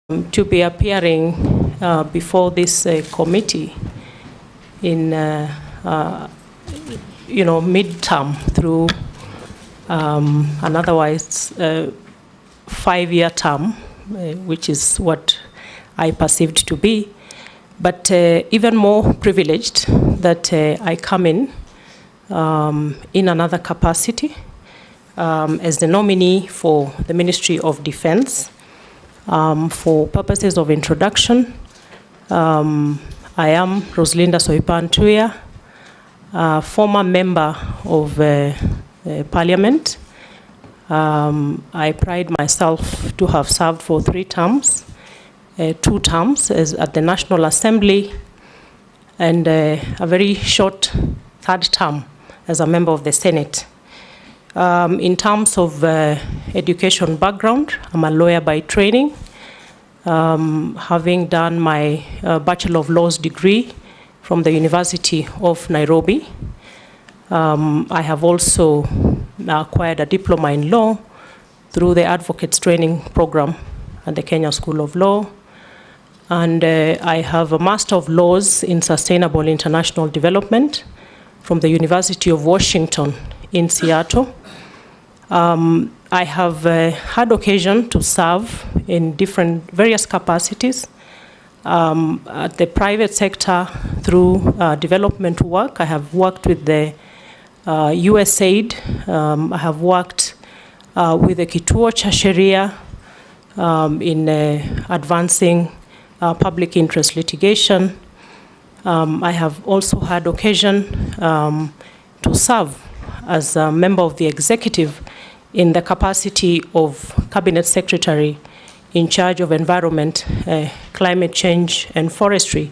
to be appearing before this committee in midterm through an otherwise 5-year term, which is what I perceived to be, but even more privileged that I come in another capacity as the nominee for the Ministry of Defense. For purposes of introduction, I am Rosalinda Soipan Tuya, former member of Parliament. I pride myself to have served for 3 terms, 2 terms at the National Assembly, and a very short 3rd term as a member of the Senate. In terms of education background, I'm a lawyer by training, having done my Bachelor of Laws degree from the University of Nairobi. I have also acquired a diploma in law through the Advocates Training Program at the Kenya School of Law. And I have a Master of Laws in Sustainable International Development from the University of Washington in Seattle. I have had occasion to serve in various capacities at the private sector through development work. I have worked with the USAID. I have worked with the Kituo cha Sheria in advancing public interest litigation. I have also had occasion to serve as a member of the executive in the capacity of Cabinet Secretary in charge of environment, climate change, and forestry.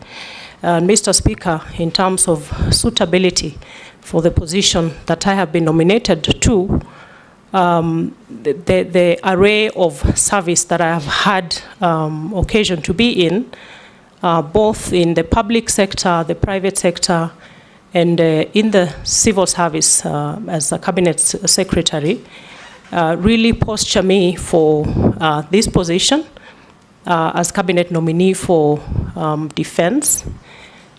Mr. Speaker, in terms of suitability for the position that I have been nominated to, the array of service that I have had occasion to be in, both in the public sector, the private sector, and in the civil service as a Cabinet Secretary, really posture me for this position as Cabinet nominee for Defense.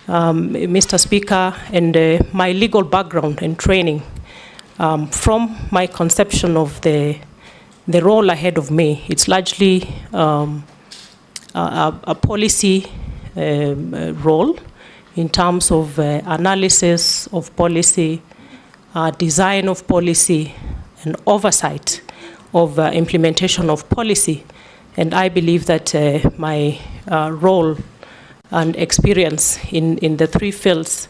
Mr. Speaker, and my legal background and training from my conception of the role ahead of me, it's largely a policy role in terms of analysis of policy, design of policy, and oversight of implementation of policy. And I believe that my role and experience in the 3 fields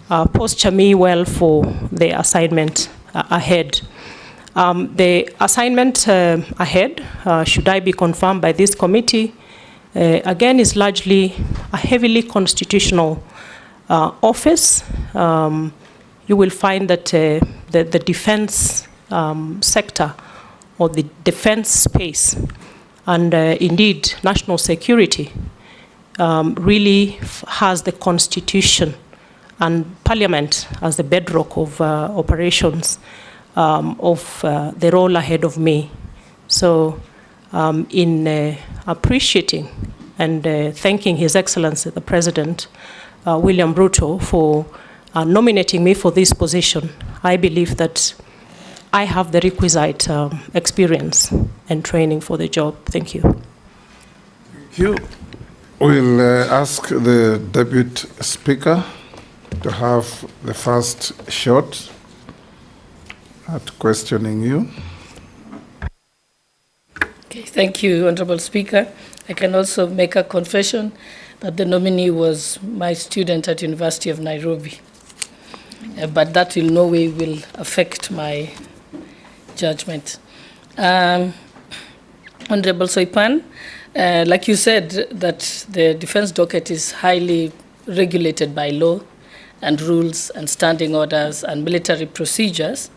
posture me well for the assignment ahead. The assignment ahead, should I be confirmed by this committee, again is largely a heavily constitutional office. You will find that the defense sector or the defense space and indeed national security really has the Constitution and Parliament as the bedrock of operations of the role ahead of me. So in appreciating and thanking His Excellency the President, William Ruto, for nominating me for this position, I believe that I have the requisite experience and training for the job. Thank you. Thank you. We'll ask the Deputy Speaker to have the first shot at questioning you. Okay, thank you, Honorable Speaker. I can also make a confession that the nominee was my student at University of Nairobi. But that in no way will affect my judgment. Honorable Soipan, like you said, that the defense docket is highly regulated by law and rules and standing orders and military procedures.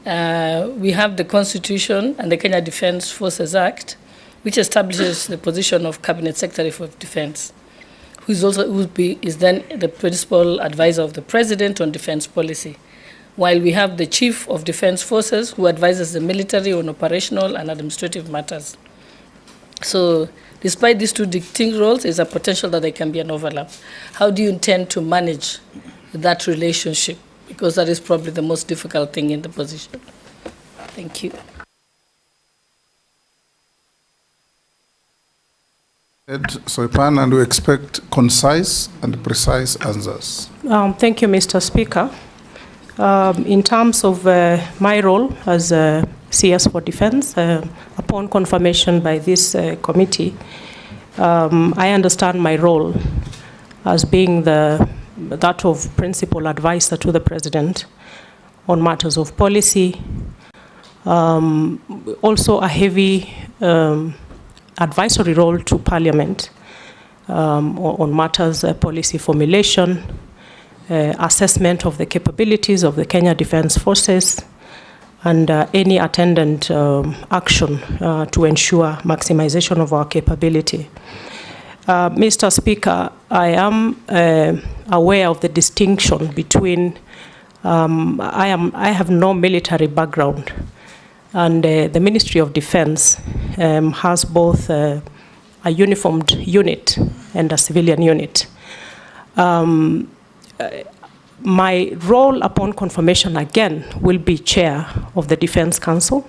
We have the Constitution and the Kenya Defence Forces Act, which establishes the position of Cabinet Secretary for Defence, who is then the principal advisor of the President on defense policy, while we have the Chief of Defense Forces, who advises the military on operational and administrative matters. So Despite these two distinct roles, there's a potential that there can be an overlap. How do you intend to manage that relationship? Because that is probably the most difficult thing in the position. Thank you. Soipan, and we expect concise and precise answers. Thank you, Mr. Speaker. In terms of my role as CS for Defense, upon confirmation by this committee, I understand my role as being that of principal advisor to the President on matters of policy, also a heavy advisory role to Parliament on matters policy formulation, assessment of the capabilities of the Kenya Defence Forces, and any attendant action to ensure maximization of our capability. Mr. Speaker, I am aware of the distinction between, I have no military background, and the Ministry of Defense has both a uniformed unit and a civilian unit. My role upon confirmation again will be chair of the Defense Council,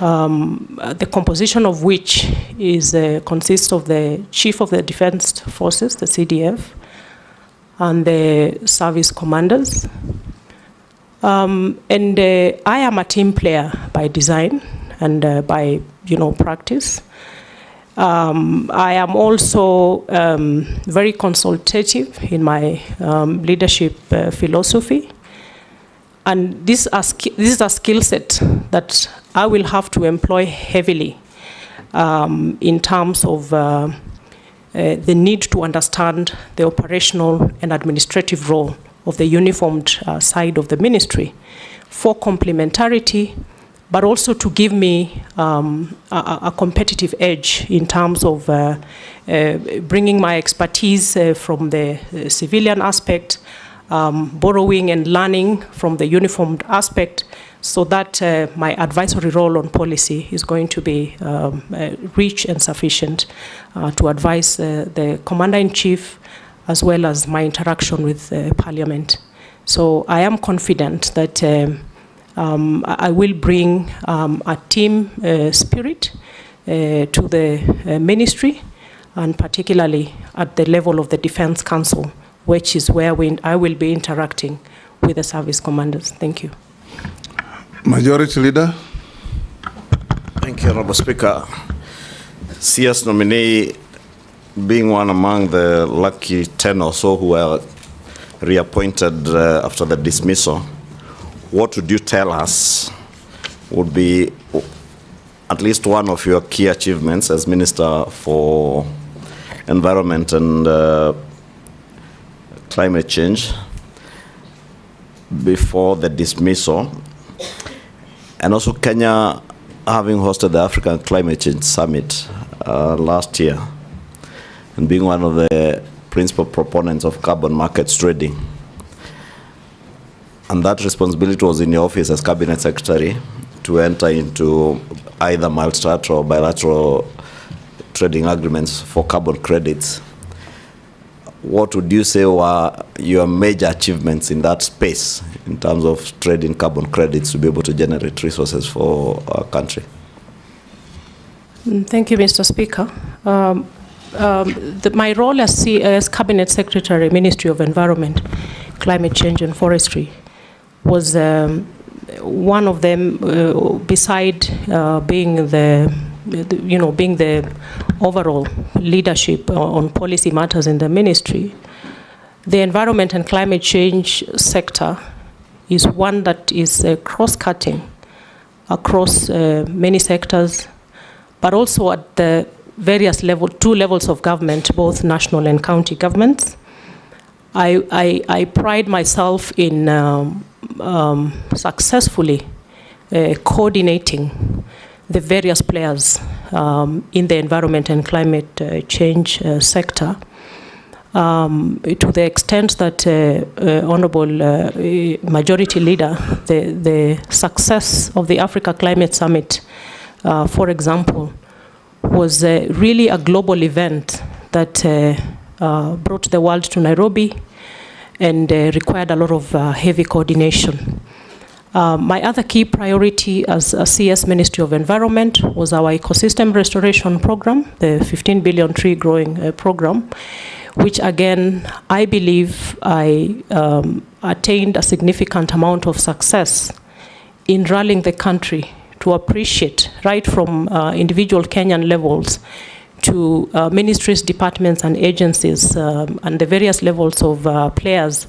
the composition of which is consists of the Chief of the Defense Forces, the CDF, and the service commanders. I am a team player by design and by practice. I am also very consultative in my leadership philosophy, and this is a skill set that I will have to employ heavily in terms of the need to understand the operational and administrative role of the uniformed side of the ministry for complementarity, but also to give me a competitive edge in terms of bringing my expertise from the civilian aspect, borrowing and learning from the uniformed aspect, so that my advisory role on policy is going to be rich and sufficient to advise the Commander-in-Chief as well as my interaction with Parliament. So I am confident that I will bring a team spirit to the ministry, and particularly at the level of the Defense Council, which is where I will be interacting with the service commanders. Thank you. Majority Leader. Thank you, Honorable Speaker. CS nominee, being one among the lucky 10 or so who were reappointed after the dismissal, what would you tell us would be at least one of your key achievements as Minister for Environment and Climate Change before the dismissal? And also Kenya having hosted the African Climate Change Summit last year and being one of the principal proponents of carbon markets trading. And that responsibility was in your office as Cabinet Secretary to enter into either multilateral or bilateral trading agreements for carbon credits. What would you say were your major achievements in that space in terms of trading carbon credits to be able to generate resources for our country? Thank you, Mr. Speaker. My role as Cabinet Secretary, Ministry of Environment, Climate Change and Forestry was one of them, beside being the overall leadership on policy matters in the ministry. The environment and climate change sector is one that is cross-cutting across many sectors, but also at the various two levels of government, both national and county governments. I pride myself in successfully coordinating the various players in the environment and climate change sector, to the extent that Honorable Majority Leader, the success of the Africa Climate Summit, for example, was really a global event that brought the world to Nairobi and required a lot of heavy coordination. My other key priority as a CS Ministry of Environment was our ecosystem restoration program, the 15 billion tree growing program, which again, I believe I attained a significant amount of success in rallying the country to appreciate, right from individual Kenyan levels to ministries, departments, and agencies, and the various levels of players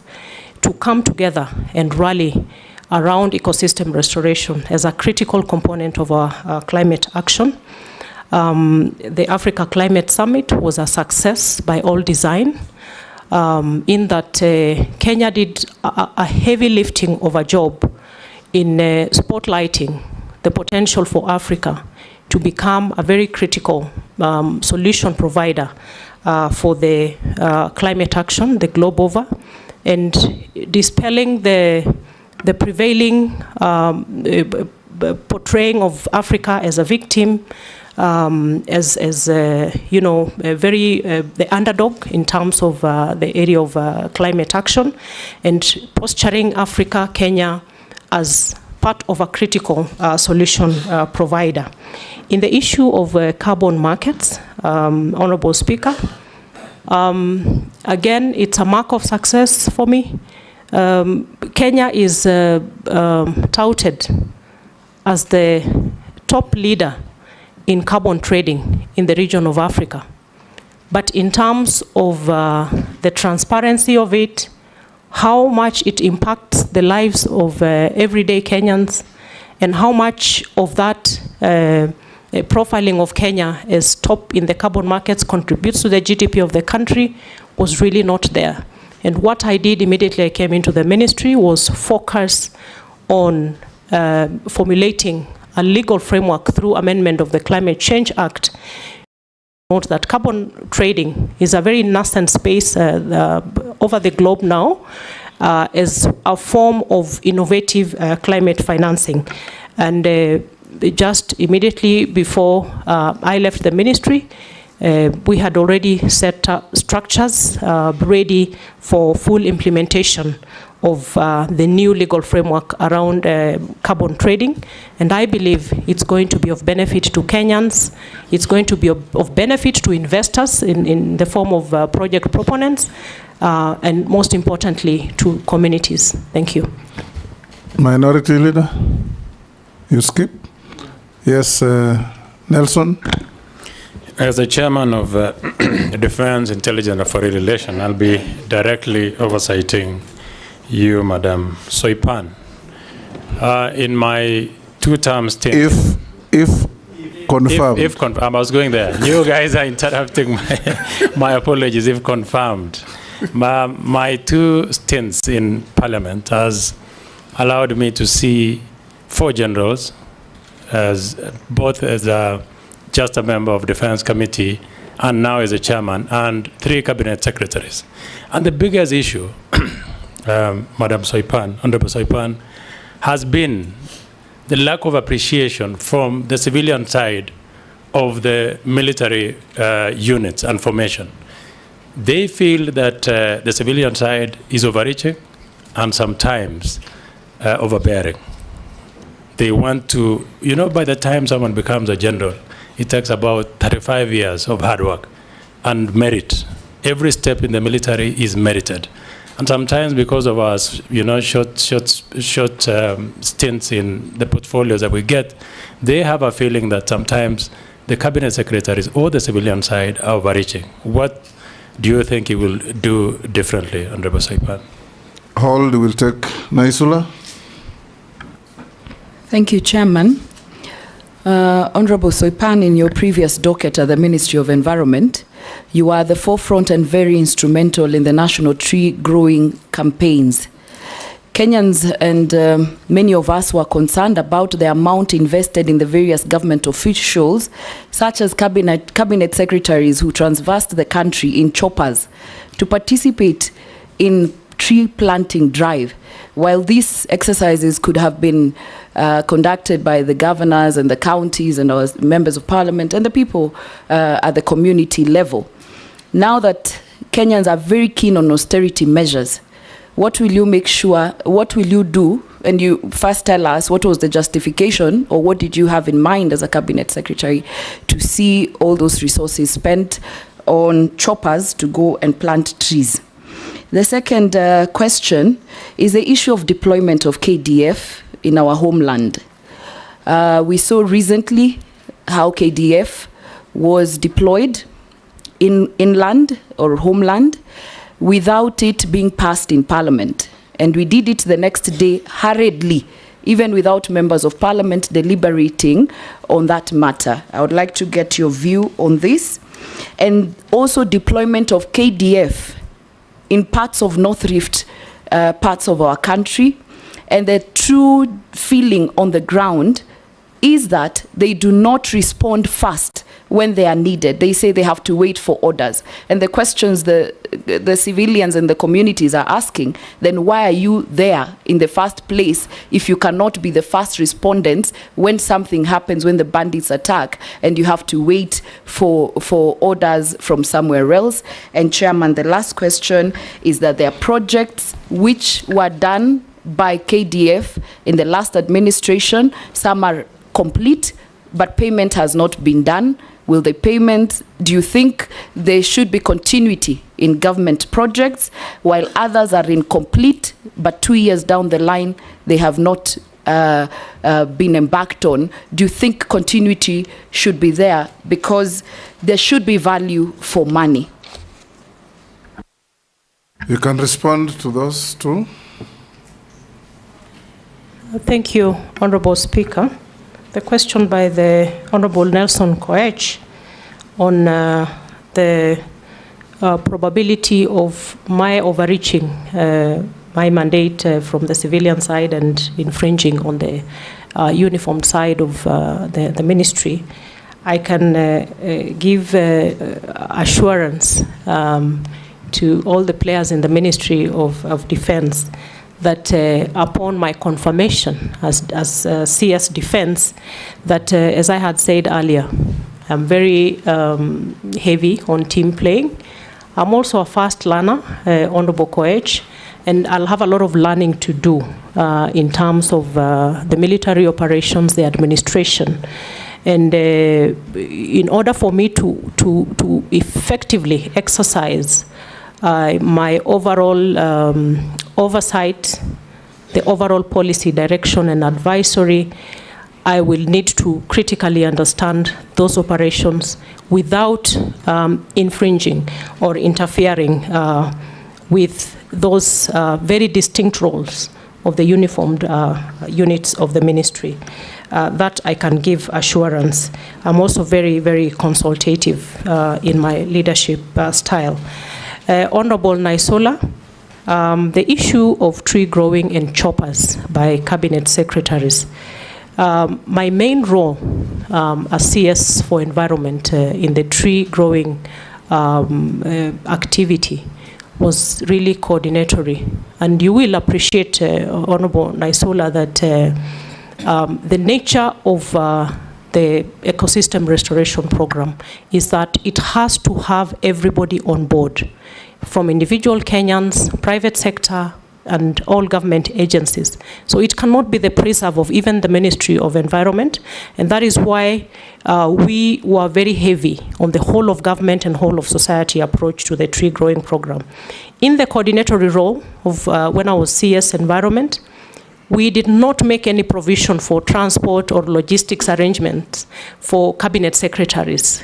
to come together and rally around ecosystem restoration as a critical component of our climate action. The Africa Climate Summit was a success by all design, in that Kenya did a heavy lifting of a job in spotlighting the potential for Africa to become a very critical solution provider for the climate action, the globe over, and dispelling the prevailing portraying of Africa as a victim, as you know, the underdog in terms of the area of climate action, and posturing Africa, Kenya, as part of a critical solution provider. In the issue of carbon markets, Honorable Speaker, again, it's a mark of success for me. Kenya is touted as the top leader in carbon trading in the region of Africa. But in terms of the transparency of it, how much it impacts the lives of everyday Kenyans, and how much of that profiling of Kenya as top in the carbon markets contributes to the GDP of the country was really not there. And what I did immediately I came into the ministry was focus on formulating a legal framework through amendment of the Climate Change Act. Note that carbon trading is a very nascent space over the globe now as a form of innovative climate financing. And just immediately before I left the ministry, we had already set up structures ready for full implementation of the new legal framework around carbon trading. And I believe it's going to be of benefit to Kenyans. It's going to be of benefit to investors in the form of project proponents, and most importantly, to communities. Thank you. Minority Leader, you skip? Yes, Nelson. As the chairman of Defense, Intelligence and Foreign Relations, I'll be directly oversighting you, Madam Soipan. In my two-term stint, if confirmed. If confirmed, I was going there. You guys are interrupting my apologies. If confirmed, my two stints in Parliament has allowed me to see 4 generals, as both as just a member of Defense Committee and now as a chairman, and 3 cabinet secretaries. And the biggest issue, Madam Soipan, Honorable Soipan, has been the lack of appreciation from the civilian side of the military units and formation. They feel that the civilian side is overreaching and sometimes overbearing. They want to, you know, by the time someone becomes a general, it takes about 35 years of hard work and merit. Every step in the military is merited. And sometimes because of our, you know, short stints in the portfolios that we get, they have a feeling that sometimes the cabinet secretaries or the civilian side are overreaching. What do you think you will do differently, Honorable Soipan? Hold will take Naisula. Thank you, Chairman. Honorable Soipan, in your previous docket at the Ministry of Environment, you are at the forefront and very instrumental in the national tree growing campaigns. Kenyans and many of us were concerned about the amount invested in the various government officials, such as cabinet secretaries who traversed the country in choppers to participate in tree planting drive. While these exercises could have been conducted by the governors and the counties and our members of parliament and the people at the community level, now that Kenyans are very keen on austerity measures, what will you make sure, what will you do? And you first tell us what was the justification, or what did you have in mind as a cabinet secretary to see all those resources spent on choppers to go and plant trees? The second question is the issue of deployment of KDF in our homeland. We saw recently how KDF was deployed in inland or homeland without it being passed in parliament. And we did it the next day hurriedly, even without members of parliament deliberating on that matter. I would like to get your view on this. And also deployment of KDF in parts of North Rift, parts of our country. And the true feeling on the ground is that they do not respond fast when they are needed. They say they have to wait for orders. And the questions the civilians and the communities are asking, then why are you there in the first place if you cannot be the first respondents when something happens, when the bandits attack, and you have to wait for orders from somewhere else? And Chairman, the last question is that there are projects which were done by KDF in the last administration. Some are complete, but payment has not been done. Will the payment, do you think there should be continuity in government projects, while others are incomplete, but 2 years down the line, they have not been embarked on? Do you think continuity should be there? Because there should be value for money. You can respond to those two. Thank you, Honorable Speaker. The question by the Honorable Nelson Koech on the probability of my overreaching my mandate from the civilian side and infringing on the uniformed side of the ministry, I can give assurance to all the players in the Ministry of Defense that upon my confirmation as CS Defense, that as I had said earlier, I'm very heavy on team playing. I'm also a fast learner, Honorable Koech, and I'll have a lot of learning to do in terms of the military operations, the administration. And in order for me to effectively exercise my overall oversight, the overall policy direction and advisory, I will need to critically understand those operations without infringing or interfering with those very distinct roles of the uniformed units of the ministry. That I can give assurance. I'm also very, very consultative in my leadership style. Honorable Naisola, the issue of tree growing and choppers by cabinet secretaries. My main role as CS for environment in the tree growing activity was really coordinatory. And you will appreciate, Honorable Naisola, that the nature of the ecosystem restoration program is that it has to have everybody on board, from individual Kenyans, private sector, and all government agencies. So it cannot be the preserve of even the Ministry of Environment, and that is why we were very heavy on the whole of government and whole of society approach to the tree growing program. In the coordinatory role of when I was CS Environment, we did not make any provision for transport or logistics arrangements for cabinet secretaries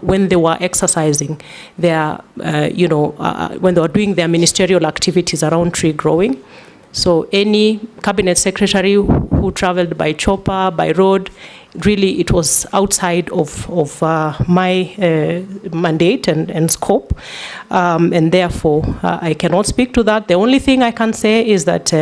when they were exercising their, when they were doing their ministerial activities around tree growing. So any cabinet secretary who traveled by chopper, by road, really it was outside of my mandate and scope, and therefore I cannot speak to that. The only thing I can say is that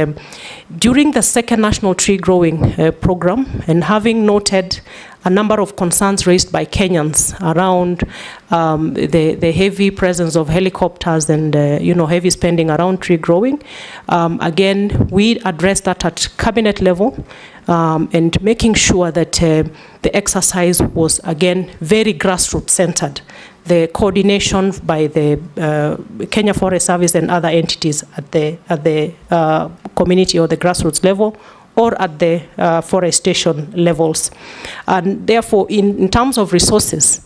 During the second national tree growing program, and having noted a number of concerns raised by Kenyans around the heavy presence of helicopters and heavy spending around tree growing, again, we addressed that at cabinet level, and making sure that the exercise was, again, very grassroots centered. The coordination by the Kenya Forest Service and other entities at the community or the grassroots level, or at the forestation levels. And therefore, in terms of resources,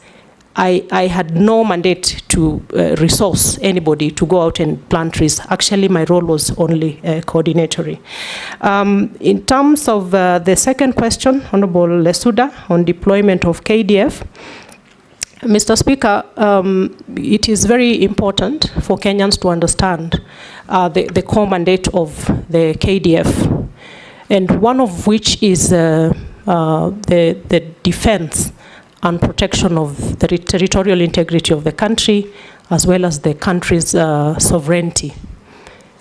I had no mandate to resource anybody to go out and plant trees. Actually, my role was only coordinatory. In terms of the second question, Honorable Lesuda, on deployment of KDF, Mr. Speaker, it is very important for Kenyans to understand the core mandate of the KDF, and one of which is the defense and protection of the territorial integrity of the country, as well as the country's sovereignty.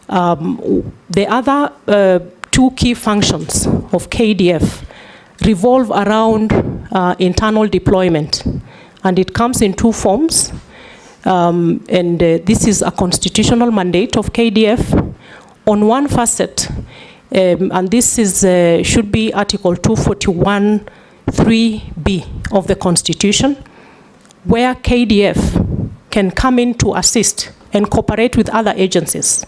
The other two key functions of KDF revolve around internal deployment, and it comes in two forms. This is a constitutional mandate of KDF. On one facet, and this is should be Article 241(3)(b) of the Constitution, where KDF can come in to assist and cooperate with other agencies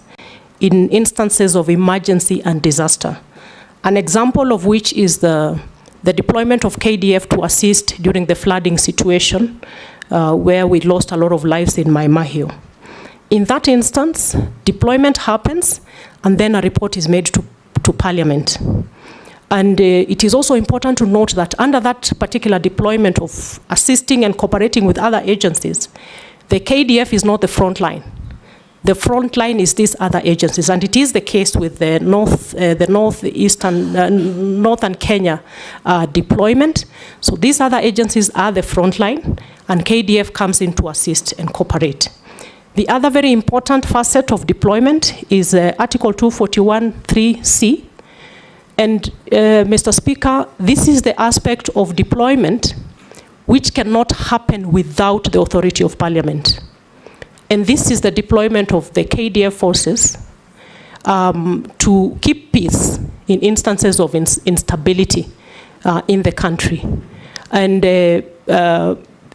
in instances of emergency and disaster. An example of which is the deployment of KDF to assist during the flooding situation, where we lost a lot of lives in Mai Mahiu. In that instance, deployment happens, and then a report is made to Parliament. And it is also important to note that under that particular deployment of assisting and cooperating with other agencies, the KDF is not the front line. The front line is these other agencies, and it is the case with the northern Kenya deployment. So these other agencies are the front line, and KDF comes in to assist and cooperate. The other very important facet of deployment is Article 241(3)(c). And Mr. Speaker, this is the aspect of deployment which cannot happen without the authority of Parliament. And this is the deployment of the KDF forces to keep peace in instances of instability in the country. And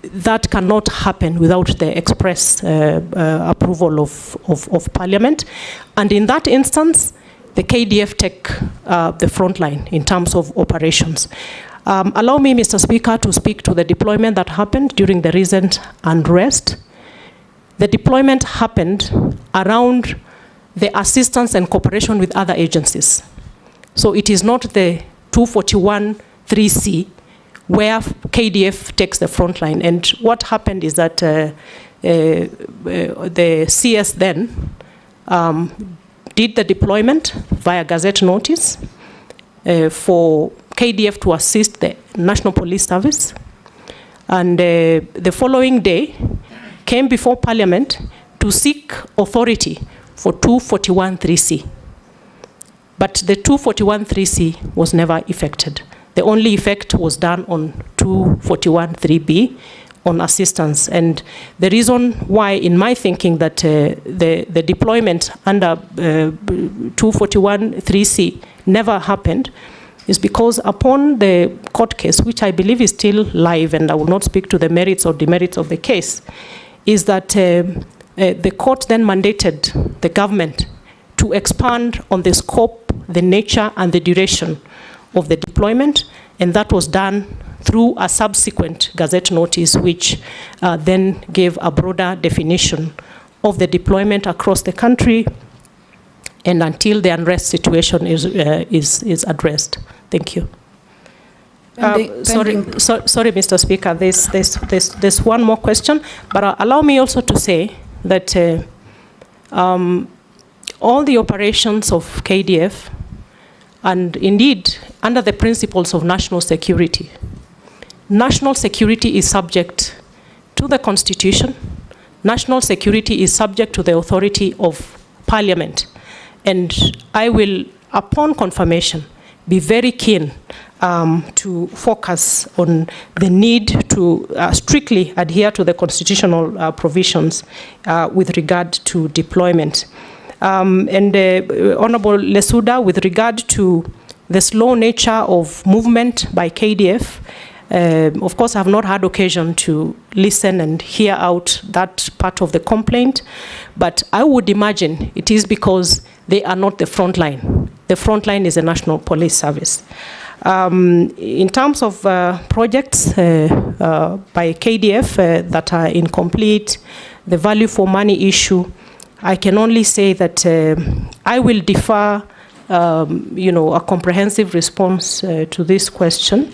that cannot happen without the express approval of Parliament. And in that instance, the KDF take the front line in terms of operations. Allow me, Mr. Speaker, to speak to the deployment that happened during the recent unrest. The deployment happened around the assistance and cooperation with other agencies. So it is not the 241(3)(c), where KDF takes the front line. And what happened is that the CS then did the deployment via gazette notice for KDF to assist the National Police Service. And the following day came before Parliament to seek authority for 241(3)(c). But the 241(3)(c) was never effected. The only effect was done on 241(3)(b) on assistance. And the reason why, in my thinking, that the deployment under 241(3)(c) never happened is because upon the court case, which I believe is still live, and I will not speak to the merits or demerits of the case, is that the court then mandated the government to expand on the scope, the nature, and the duration of the deployment, and that was done through a subsequent gazette notice, which then gave a broader definition of the deployment across the country, and until the unrest situation is addressed. Thank you. Sorry, Mr. Speaker, there's one more question, but allow me also to say that all the operations of KDF, and indeed under the principles of national security is subject to the Constitution. National security is subject to the authority of Parliament. And I will upon confirmation, be very keen to focus on the need to strictly adhere to the constitutional provisions with regard to deployment. Honorable Lesuda, with regard to the slow nature of movement by KDF, of course, I have not had occasion to listen and hear out that part of the complaint, but I would imagine it is because they are not the front line. The front line is the National Police Service. In terms of projects by KDF that are incomplete, the value for money issue, I can only say that I will defer, a comprehensive response to this question.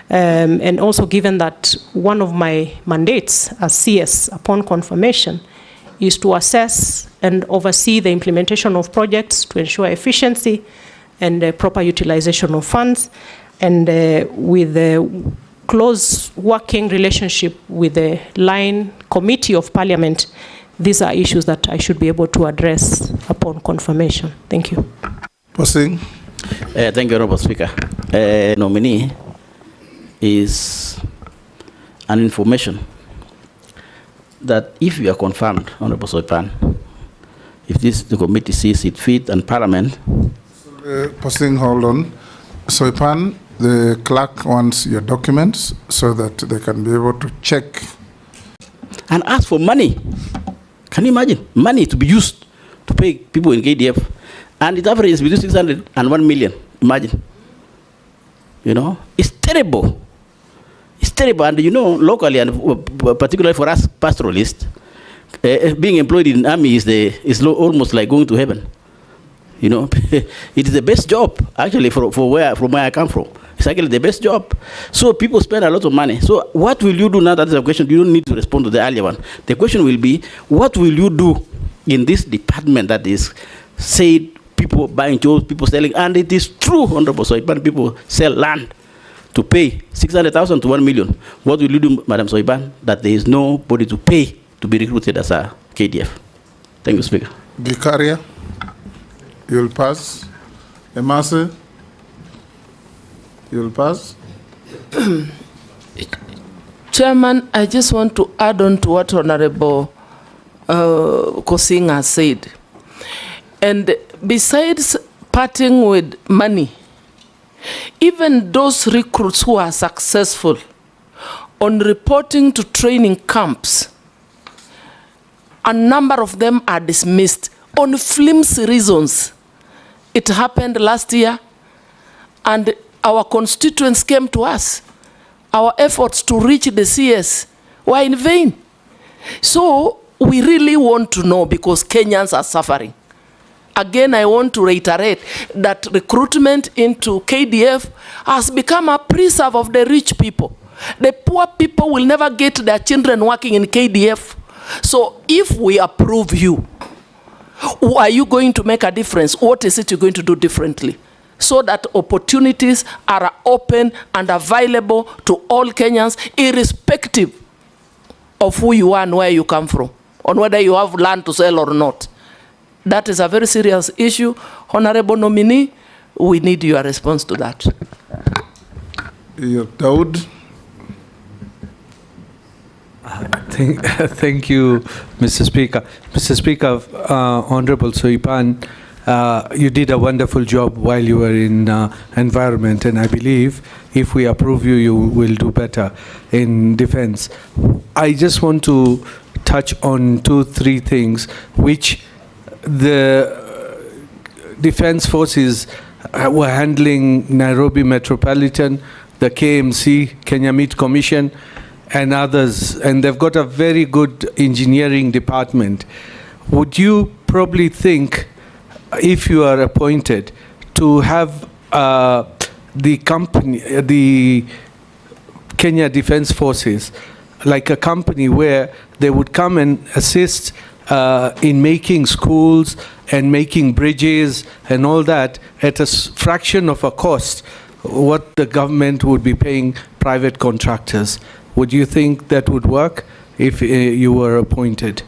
And also given that one of my mandates as CS upon confirmation is to assess and oversee the implementation of projects to ensure efficiency and proper utilization of funds, and with a close working relationship with the line committee of Parliament, these are issues that I should be able to address upon confirmation. Thank you. Posing. Thank you, Honorable Speaker. Nominee is an information that if you are confirmed, Honorable Soipan, if the committee sees it fit and Parliament. Posing, hold on. Soipan, the clerk wants your documents so that they can be able to check. And ask for money. Can you imagine? Money to be used to pay people in KDF. And it averages between 600 and 1 million. Imagine. It's terrible. It's terrible. And locally, and particularly for us pastoralists, being employed in army is almost like going to heaven. It is the best job, actually, from where I come from. It's actually the best job. So people spend a lot of money. So what will you do now? That is a question. You don't need to respond to the earlier one. The question will be, what will you do in this department that is said people buying jobs, people selling? And it is true, Honorable Soipan, people sell land to pay 600,000 to 1 million. What will you do, Madam Soipan, that there is nobody to pay to be recruited as a KDF? Thank you, Speaker. Vicaria, you'll pass. Emase, you'll pass. Chairman, I just want to add on to what Honorable Kosing has said. And besides parting with money, even those recruits who are successful on reporting to training camps, a number of them are dismissed on flimsy reasons. It happened last year, and our constituents came to us. Our efforts to reach the CS were in vain. So we really want to know, because Kenyans are suffering. Again, I want to reiterate that recruitment into KDF has become a preserve of the rich people. The poor people will never get their children working in KDF. So if we approve you, are you going to make a difference? What is it you're going to do differently? So that opportunities are open and available to all Kenyans, irrespective of who you are and where you come from, on whether you have land to sell or not. That is a very serious issue. Honorable Nominee, we need your response to that. Daud. Thank you, Mr. Speaker. Mr. Speaker, Honorable Soipan, you did a wonderful job while you were in environment, and I believe if we approve you, you will do better in defense. I just want to touch on 2-3 things which the defense forces were handling: Nairobi Metropolitan, the KMC, Kenya Meat Commission, and others, and they've got a very good engineering department. Would you probably think, if you are appointed, to have the Kenya Defense Forces like a company where they would come and assist in making schools and making bridges and all that at a fraction of a cost what the government would be paying private contractors? Would you think that would work if you were appointed?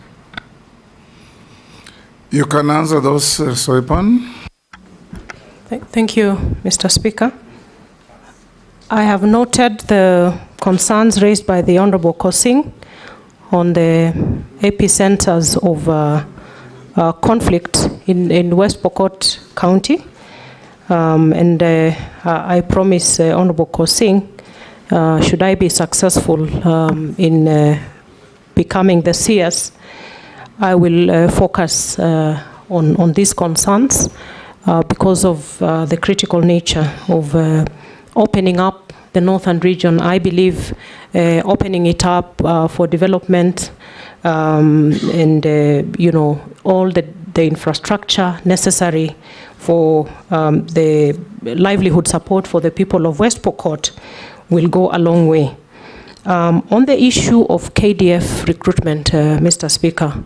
You can answer those, Soipan. Thank you, Mr. Speaker. I have noted the concerns raised by the Honorable Kosing on the epicenters of conflict in West Pokot County. I promise Honorable Kosing, should I be successful in becoming the CS, I will focus on these concerns because of the critical nature of opening up the northern region. I believe opening it up for development and all the infrastructure necessary for the livelihood support for the people of West Pokot will go a long way. On the issue of KDF recruitment, Mr. Speaker,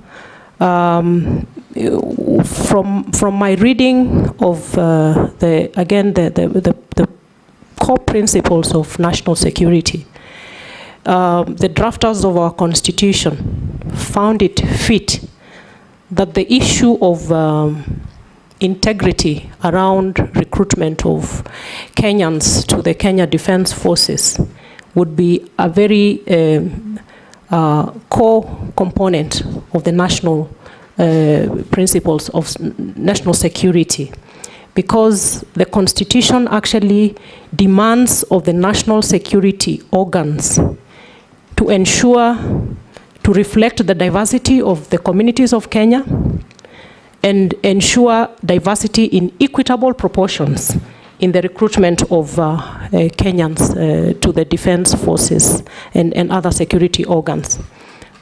from my reading of the core principles of national security, the drafters of our constitution found it fit that the issue of integrity around recruitment of Kenyans to the Kenya Defense Forces would be a very core component of the national principles of national security, because the Constitution actually demands of the national security organs to ensure, to reflect the diversity of the communities of Kenya and ensure diversity in equitable proportions in the recruitment of Kenyans to the defense forces and other security organs.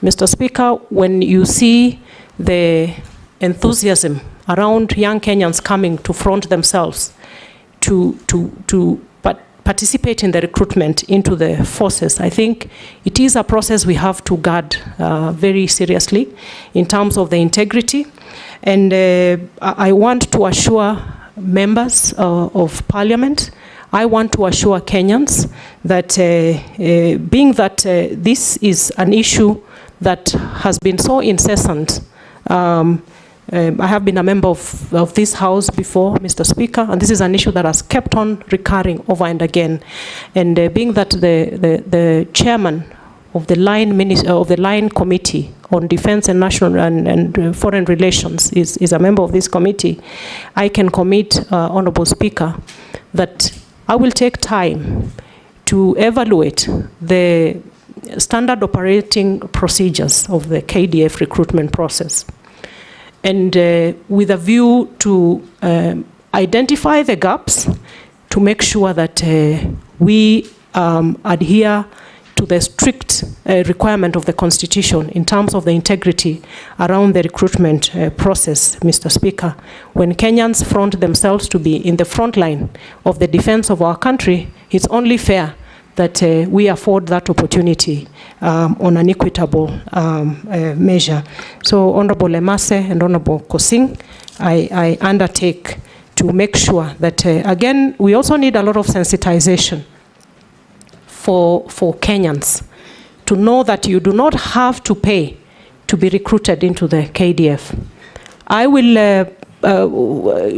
Mr. Speaker, when you see the enthusiasm around young Kenyans coming to front themselves to participate in the recruitment into the forces, I think it is a process we have to guard very seriously in terms of the integrity. And I want to assure members of Parliament, I want to assure Kenyans that being that this is an issue that has been so incessant, I have been a member of this House before, Mr. Speaker, and this is an issue that has kept on recurring over and again. And being that the chairman of the line committee on defense and national and foreign relations is a member of this committee, I can commit, Honorable Speaker, that I will take time to evaluate the standard operating procedures of the KDF recruitment process, and with a view to identify the gaps to make sure that we adhere to the strict requirement of the Constitution in terms of the integrity around the recruitment process, Mr. Speaker. When Kenyans front themselves to be in the front line of the defense of our country, it's only fair that we afford that opportunity on an equitable measure. So Honorable Emase and Honorable Kosing, I undertake to make sure that, again, we also need a lot of sensitization for Kenyans to know that you do not have to pay to be recruited into the KDF. I will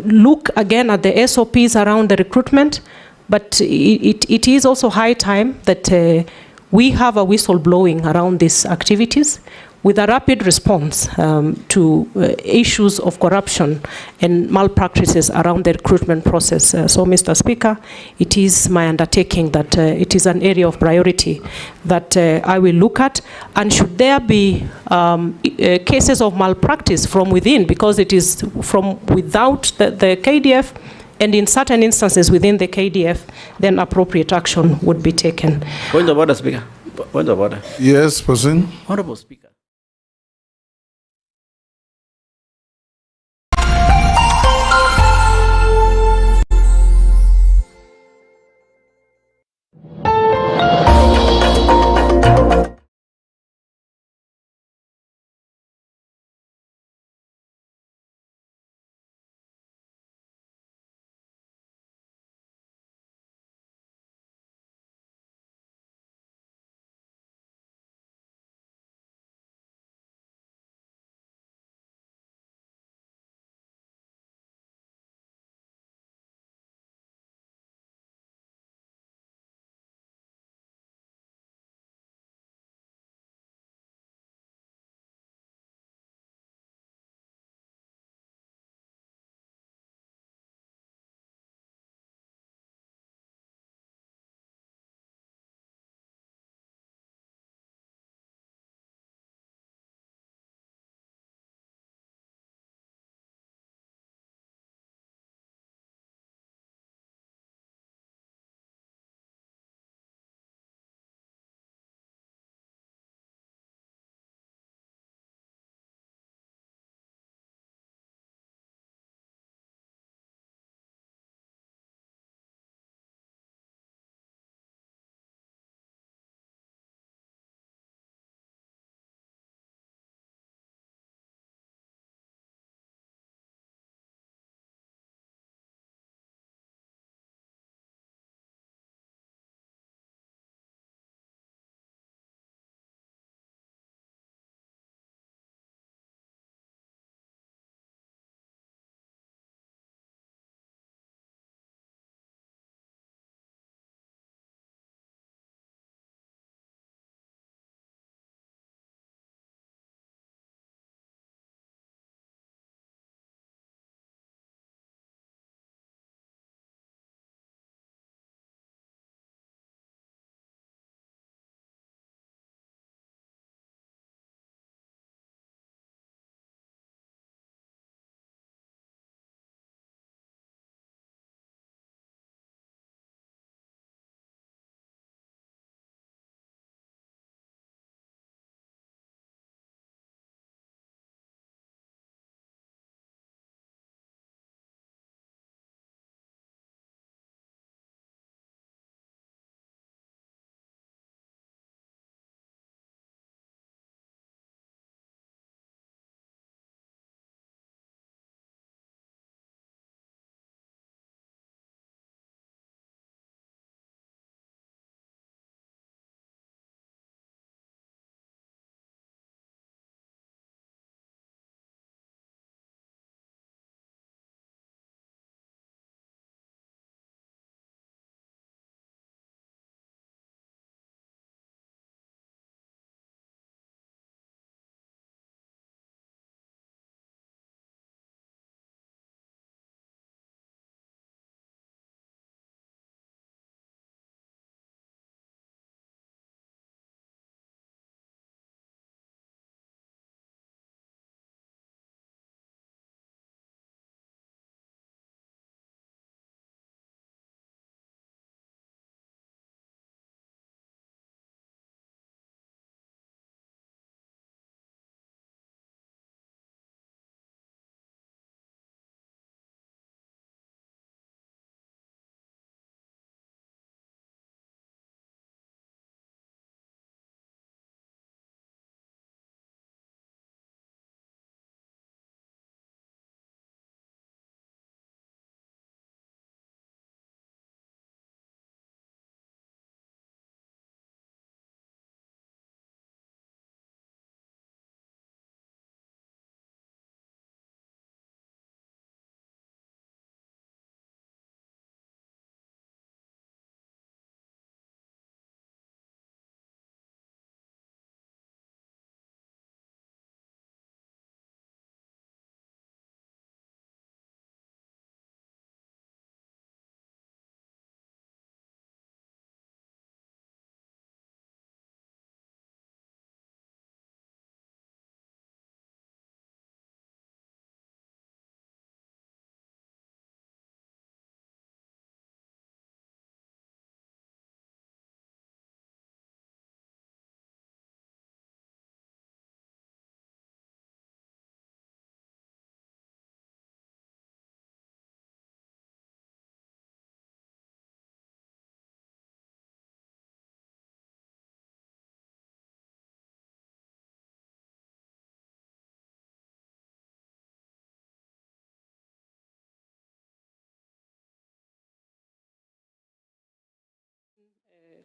look again at the SOPs around the recruitment, but it is also high time that we have a whistleblowing around these activities with a rapid response to issues of corruption and malpractices around the recruitment process. So, Mr. Speaker, it is my undertaking that it is an area of priority that I will look at. And should there be cases of malpractice from within, because it is from without the KDF, and in certain instances within the KDF, then appropriate action would be taken. Point of order, Speaker. Point of order. Yes, Person. Honorable Speaker.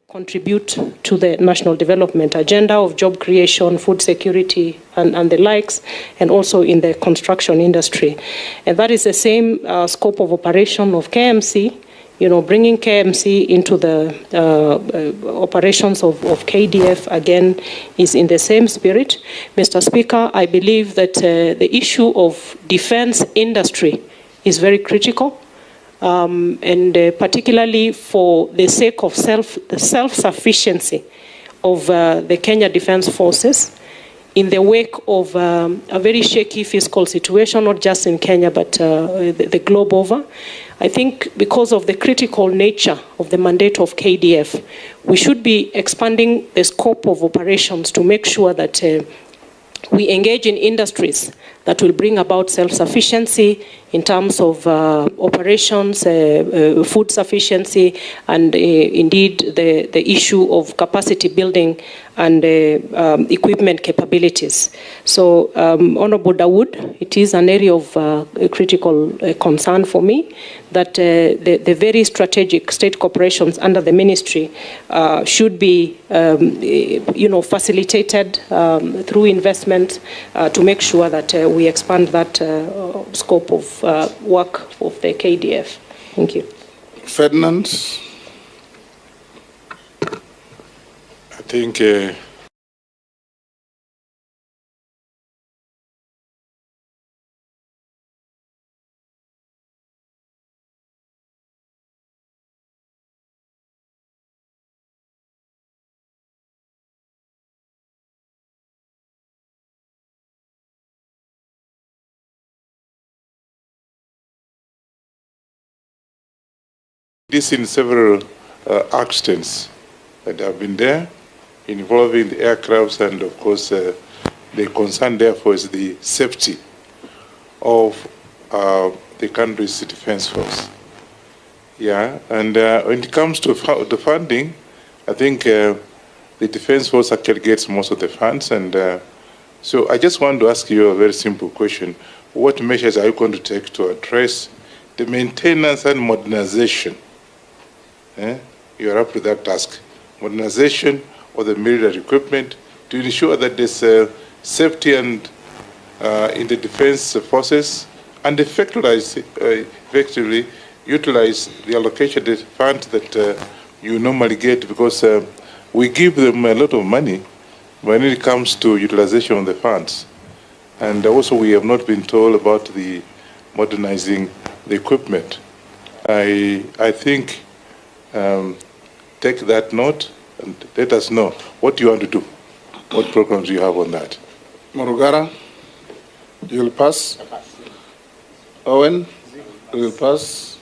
contribute to the national development agenda of job creation, food security, and the likes, and also in the construction industry. And that is the same scope of operation of KMC. Bringing KMC into the operations of KDF, again, is in the same spirit. Mr. Speaker, I believe that the issue of defense industry is very critical. And particularly for the sake of the self-sufficiency of the Kenya Defence Forces in the wake of a very shaky fiscal situation, not just in Kenya, but the globe over. I think because of the critical nature of the mandate of KDF, we should be expanding the scope of operations to make sure that we engage in industries that will bring about self-sufficiency in terms of operations, food sufficiency, and indeed the issue of capacity building and equipment capabilities. So, Honorable Dawood, it is an area of critical concern for me that the very strategic state corporations under the ministry should be, facilitated through investment to make sure that we expand that scope of work of the KDF. Thank you. Ferdinand? I think this in several accidents that have been there involving the aircrafts, and of course the concern therefore is the safety of the country's defense force. Yeah, and when it comes to the funding, I think the defense force actually gets most of the funds, and so I just want to ask you a very simple question. What measures are you going to take to address the maintenance and modernization? You are up to that task. Modernization of the military equipment to ensure that there's safety and in the defense forces, and effectively utilize the allocated funds that you normally get, because we give them a lot of money when it comes to utilization of the funds. And also we have not been told about the modernizing the equipment. I think take that note and let us know what you want to do. What programs do you have on that? Morugara, you will pass. Owen, you will pass.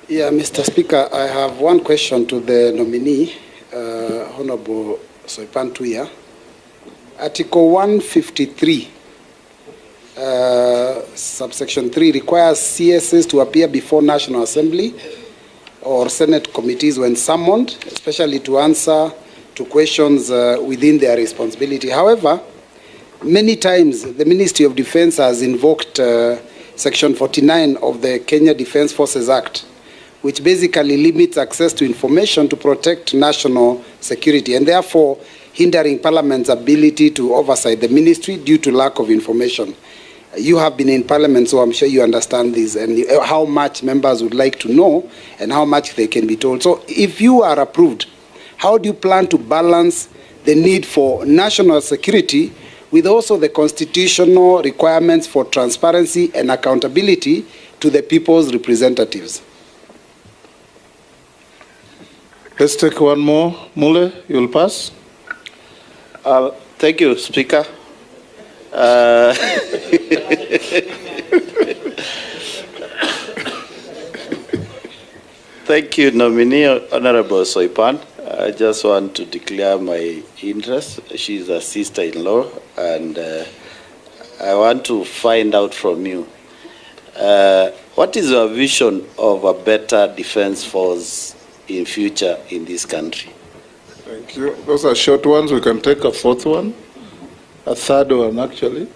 Yeah, Mr. Speaker, I have one question to the nominee, Honorable Soipan Tuya. Article 153, subsection 3, requires CSs to appear before National Assembly or Senate committees when summoned, especially to answer to questions within their responsibility. However, many times the Ministry of Defense has invoked Section 49 of the Kenya Defense Forces Act, which basically limits access to information to protect national security, and therefore hindering Parliament's ability to oversight the ministry due to lack of information. You have been in Parliament, so I'm sure you understand this, and how much members would like to know and how much they can be told. So if you are approved, how do you plan to balance the need for national security with also the constitutional requirements for transparency and accountability to the people's representatives? Let's take one more. Mule, you will pass. Thank you, Speaker. Thank you, nominee, Honorable Soipan. I just want to declare my interest. She's a sister-in-law, and I want to find out from you, what is your vision of a better defense force in future in this country? Thank you. Those are short ones. We can take a fourth one, a third one, actually.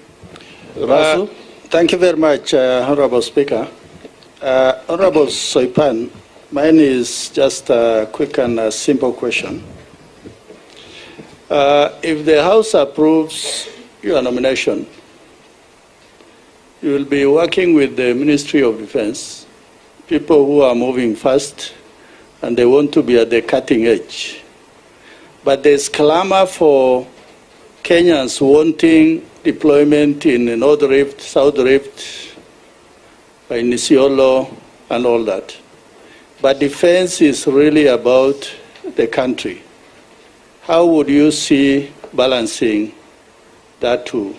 Russell? Thank you very much, Honorable Speaker. Honorable Soipan, Mine is just a quick and a simple question. If the House approves your nomination, you will be working with the Ministry of Defense, people who are moving fast and they want to be at the cutting edge. But there's clamor for Kenyans wanting deployment in North Rift, South Rift, in Isiolo, and all that. But defense is really about the country. How would you see balancing that to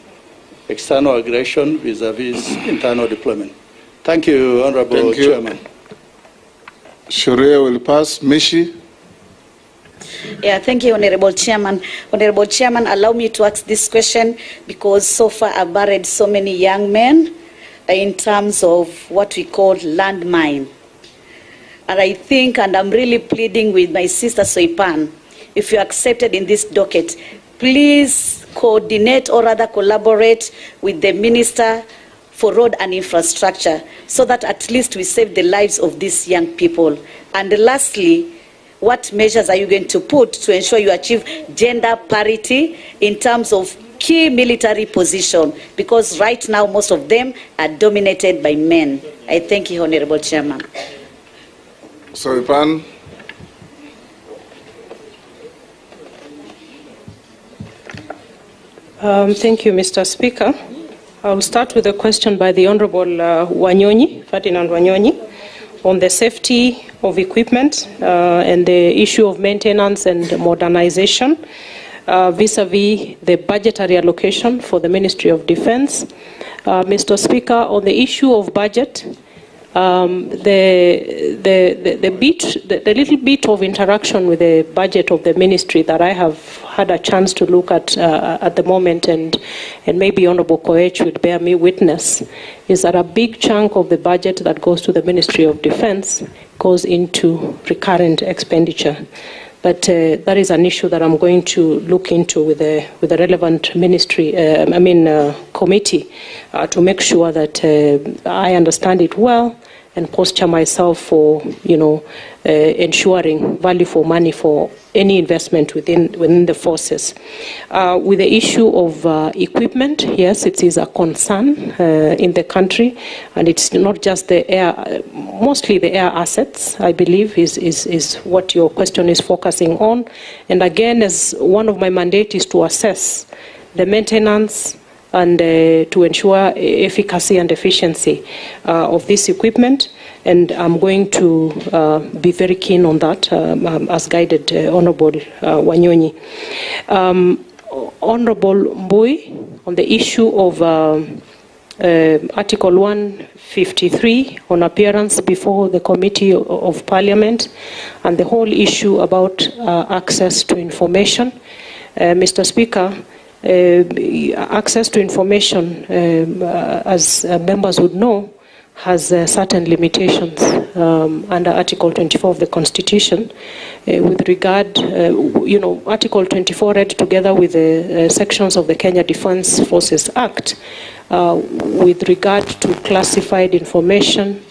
external aggression vis-a-vis internal deployment? Thank you, Honorable Chairman. Sharia will pass. Mishi. Yeah, thank you, Honorable Chairman. Honorable Chairman, allow me to ask this question because so far I've buried so many young men in terms of what we call landmine. And I think, and I'm really pleading with my sister Soipan, if you're accepted in this docket, please coordinate or rather collaborate with the Minister for Road and Infrastructure so that at least we save the lives of these young people. And lastly, what measures are you going to put to ensure you achieve gender parity in terms of key military position? Because right now most of them are dominated by men. I thank you, Honorable Chairman. Soipan. Thank you, Mr. Speaker. I'll start with a question by the Honorable Wanyonyi, Ferdinand Wanyonyi, on the safety of equipment and the issue of maintenance and modernization vis-a-vis the budgetary allocation for the Ministry of Defense. Mr. Speaker, on the issue of budget, the little bit of interaction with the budget of the ministry that I have had a chance to look at the moment, and maybe Honorable Koech would bear me witness, is that a big chunk of the budget that goes to the Ministry of Defense goes into recurrent expenditure. But that is an issue that I'm going to look into with the relevant ministry, committee, to make sure that I understand it well and posture myself for, ensuring value for money for any investment within the forces. With the issue of equipment, yes, it is a concern in the country, and it's not just the air, mostly the air assets, I believe, is what your question is focusing on. And again, as one of my mandates is to assess the maintenance and to ensure efficacy and efficiency of this equipment. And I'm going to be very keen on that, as guided Honorable Wanyonyi. Honorable Mbui, on the issue of Article 153 on appearance before the Committee of Parliament and the whole issue about access to information. Mr. Speaker, access to information, as members would know, has certain limitations under Article 24 of the Constitution. With regard, Article 24 read together with the sections of the Kenya Defence Forces Act with regard to classified information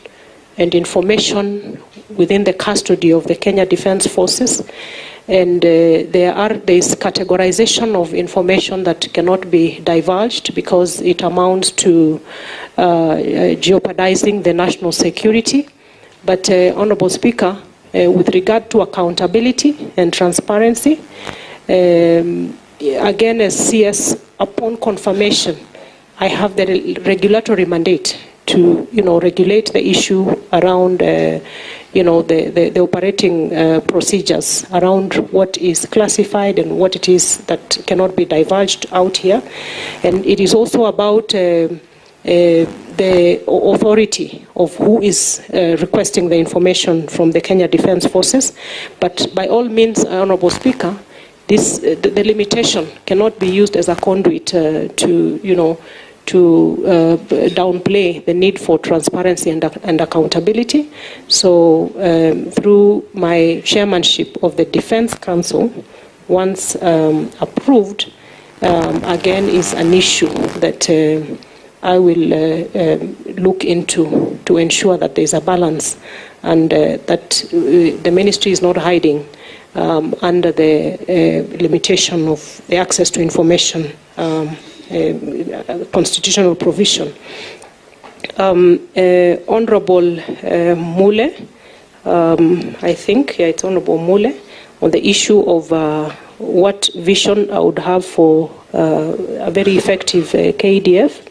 and information within the custody of the Kenya Defence Forces. And there is categorization of information that cannot be divulged because it amounts to jeopardizing the national security. But Honorable Speaker, with regard to accountability and transparency, again as CS, upon confirmation, I have the regulatory mandate to regulate the issue around the operating procedures around what is classified and what it is that cannot be divulged out here. And it is also about the authority of who is requesting the information from the Kenya Defence Forces. But by all means, Honourable Speaker, the limitation cannot be used as a conduit to downplay the need for transparency and accountability. So through my chairmanship of the Defense Council, once approved, again is an issue that I will look into to ensure that there is a balance and that the ministry is not hiding under the limitation of the access to information constitutional provision. Honorable Mule, I think it's Honorable Mule, on the issue of what vision I would have for a very effective KDF.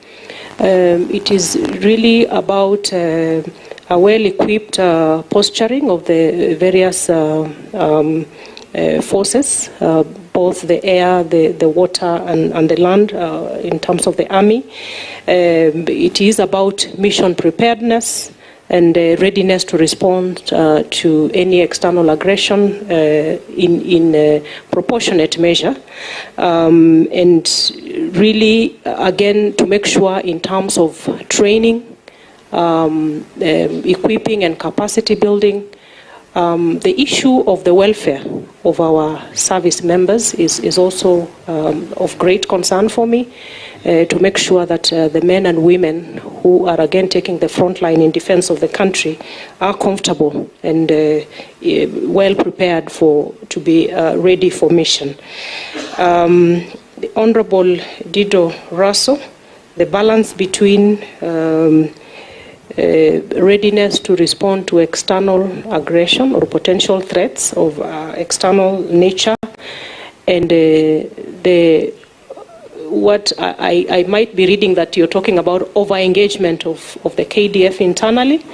It is really about a well-equipped posturing of the various forces, both the air, the water, and the land in terms of the army. It is about mission preparedness and readiness to respond to any external aggression in a proportionate measure. And really, again, to make sure in terms of training, equipping and capacity building, the issue of the welfare of our service members is also of great concern for me, to make sure that the men and women who are again taking the front line in defense of the country are comfortable and well prepared to be ready for mission. The Honorable Dido Raso, the balance between readiness to respond to external aggression or potential threats of external nature, and what I might be reading that you're talking about over-engagement of the KDF internally.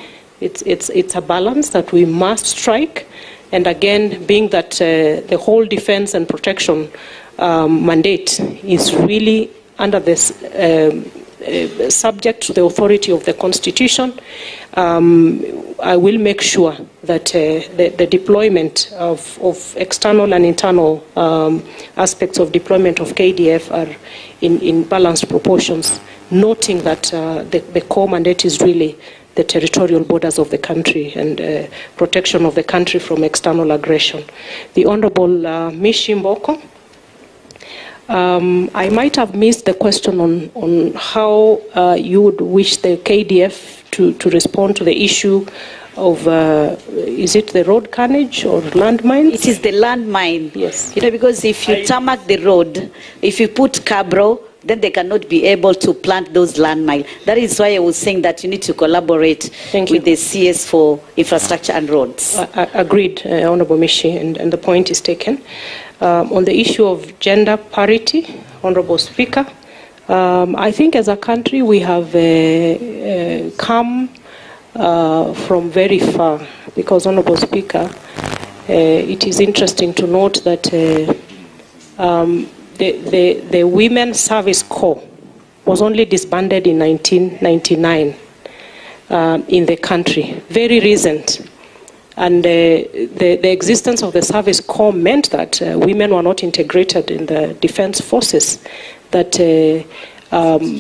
It's a balance that we must strike, and again, being that the whole defense and protection mandate is really under this subject to the authority of the Constitution, I will make sure that the deployment of external and internal aspects of deployment of KDF are in balanced proportions, noting that the core mandate is really the territorial borders of the country and protection of the country from external aggression. The Honorable Mishi Mboko, I might have missed the question on how you would wish the KDF to respond to the issue of, is it the road carnage or landmines? It is the landmine. Yes. You know, because if you tarmac the road, if you put cabro, then they cannot be able to plant those landmines. That is why I was saying that you need to collaborate with the CS for infrastructure and roads. Agreed, Honorable Mishi, and the point is taken. On the issue of gender parity, Honorable Speaker, I think as a country we have come from very far, because, Honorable Speaker, it is interesting to note that the Women's Service Corps was only disbanded in 1999 in the country, very recent. And the existence of the Service Corps meant that women were not integrated in the defense forces, that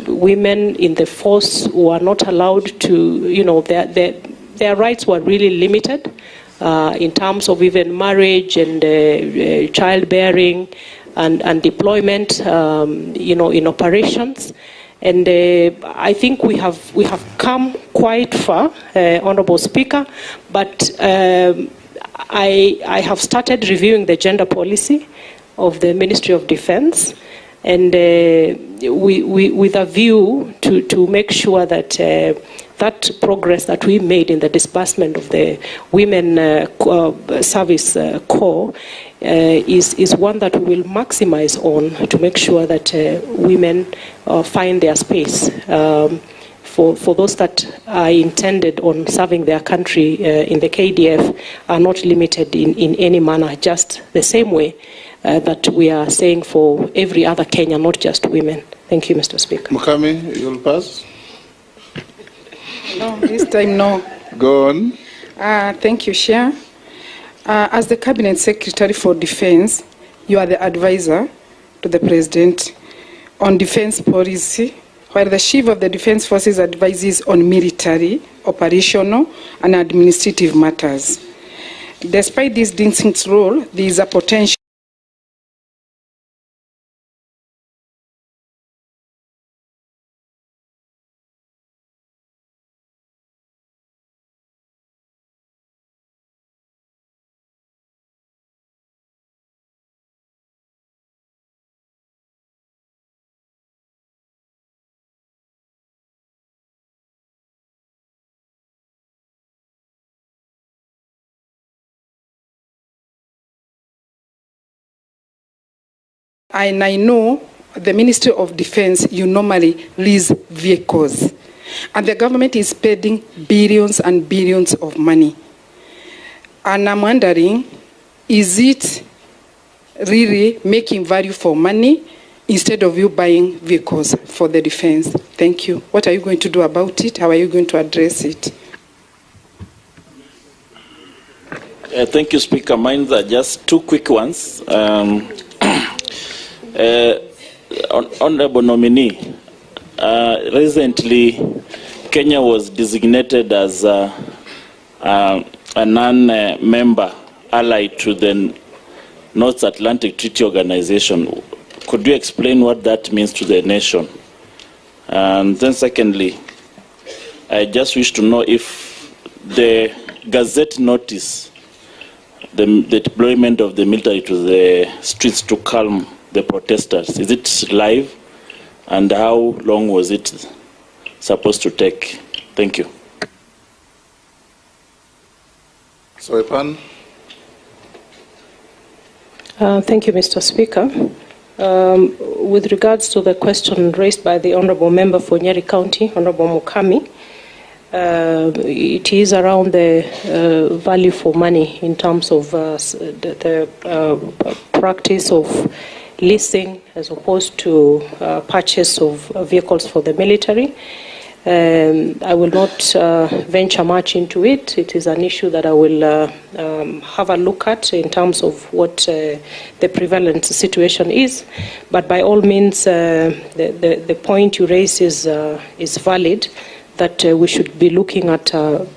women in the force were not allowed to, you know, their rights were really limited in terms of even marriage and childbearing and deployment, you know, in operations. And I think we have come quite far, Honorable Speaker, but I have started reviewing the gender policy of the Ministry of Defense, and with a view to make sure that that progress that we made in the disbursement of the Women Service Corps is one that we will maximize on to make sure that women find their space. For those that are intended on serving their country in the KDF are not limited in any manner, just the same way that we are saying for every other Kenyan, not just women. Thank you, Mr. Speaker. Mukami, you'll pass. No, this time no. Go on. Thank you, Chair. As the Cabinet Secretary for Defense, you are the advisor to the President on defense policy, while the Chief of the Defense Forces advises on military, operational, and administrative matters. Despite this distinct role, there is a potential And I know the Ministry of Defense, you normally lease vehicles. And the government is spending billions and billions of money. And I'm wondering, is it really making value for money instead of you buying vehicles for the defense? Thank you. What are you going to do about it? How are you going to address it? Thank you, Speaker. Mine are just two quick ones. Honorable Nominee, recently Kenya was designated as a non-member allied to the North Atlantic Treaty Organization. Could you explain what that means to the nation? And then secondly, I just wish to know if the Gazette notice the deployment of the military to the streets to calm the protesters, is it live? And how long was it supposed to take? Thank you. Soipan. Thank you, Mr. Speaker. With regards to the question raised by the Honourable Member for Nyeri County, Honourable Mukami, it is around the value for money in terms of the practice of leasing as opposed to purchase of vehicles for the military. I will not venture much into it. It is an issue that I will have a look at in terms of what the prevalent situation is. But by all means, the point you raise is valid, that we should be looking at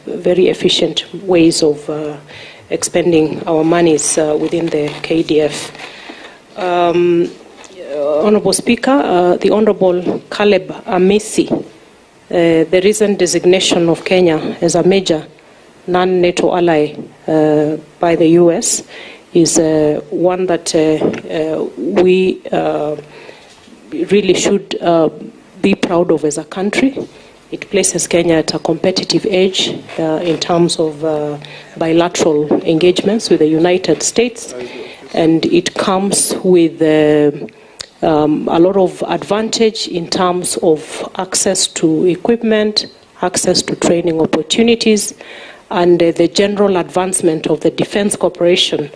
very efficient ways of expending our monies within the KDF. Honourable Speaker, the Honourable Caleb Amesi, the recent designation of Kenya as a major non-NATO ally by the US is one that we really should be proud of as a country. It places Kenya at a competitive edge in terms of bilateral engagements with the United States, and it comes with a lot of advantage in terms of access to equipment, access to training opportunities, and the general advancement of the defense cooperation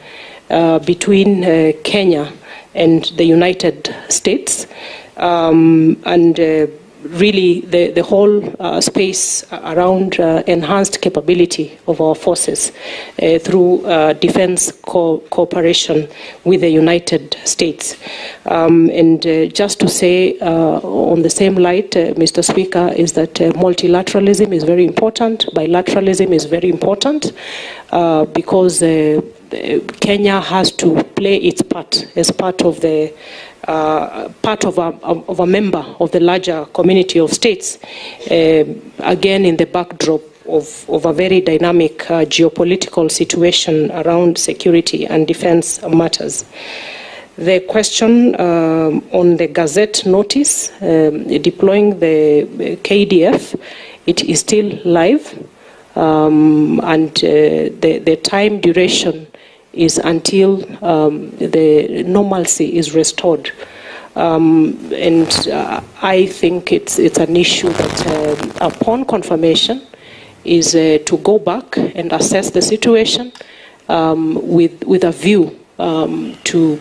between Kenya and the United States. Really the whole space around enhanced capability of our forces through defense cooperation with the United States. Just to say on the same light, Mr. Speaker, is that multilateralism is very important, bilateralism is very important, because Kenya has to play its part as part of the part of a member of the larger community of states, again in the backdrop of a very dynamic geopolitical situation around security and defense matters. The question on the Gazette notice deploying the KDF, it is still live, and the time duration is until the normalcy is restored. I think it's an issue that upon confirmation is to go back and assess the situation with a view to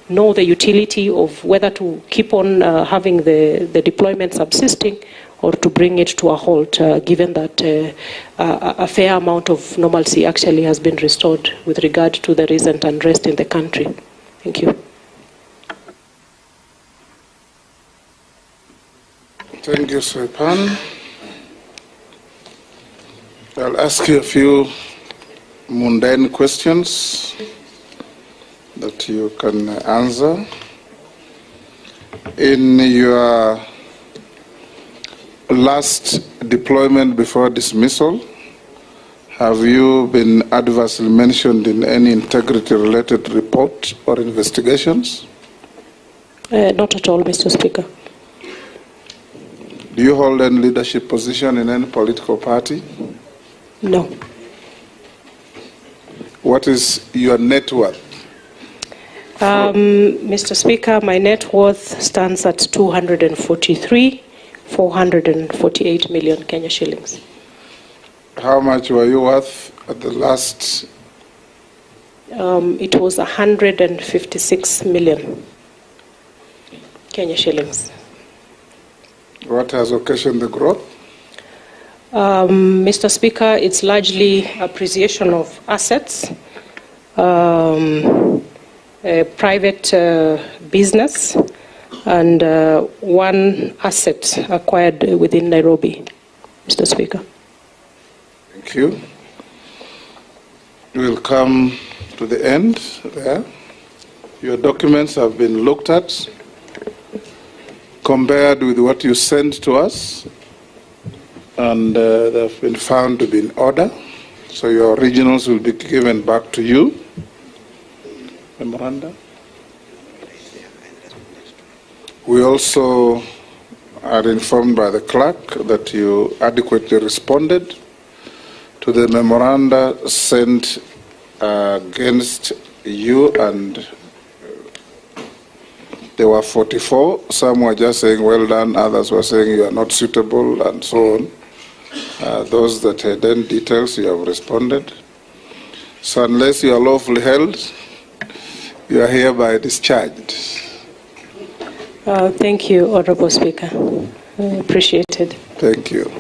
know the utility of whether to keep on having the deployment subsisting or to bring it to a halt, given that a fair amount of normalcy actually has been restored with regard to the recent unrest in the country. Thank you. Thank you, Soipan. I'll ask you a few mundane questions that you can answer. In your last deployment before dismissal, have you been adversely mentioned in any integrity-related report or investigations? Not at all, Mr. Speaker. Do you hold any leadership position in any political party? No. What is your net worth? Mr. Speaker, my net worth stands at 243,448 million Kenya shillings. How much were you worth at the last? It was 156 million Kenya shillings. What has occasioned the growth? Mr. Speaker, it's largely appreciation of assets, private business, and one asset acquired within Nairobi, Mr. Speaker. Thank you. We'll come to the end there. Your documents have been looked at, compared with what you sent to us, and they've been found to be in order. So your originals will be given back to you. Memoranda. We also are informed by the clerk that you adequately responded to the memoranda sent against you, and there were 44. Some were just saying well done, others were saying you are not suitable, and so on. Those that had any details, you have responded. So unless you are lawfully held, you are hereby discharged. Thank you, Honorable Speaker. Appreciated. Thank you.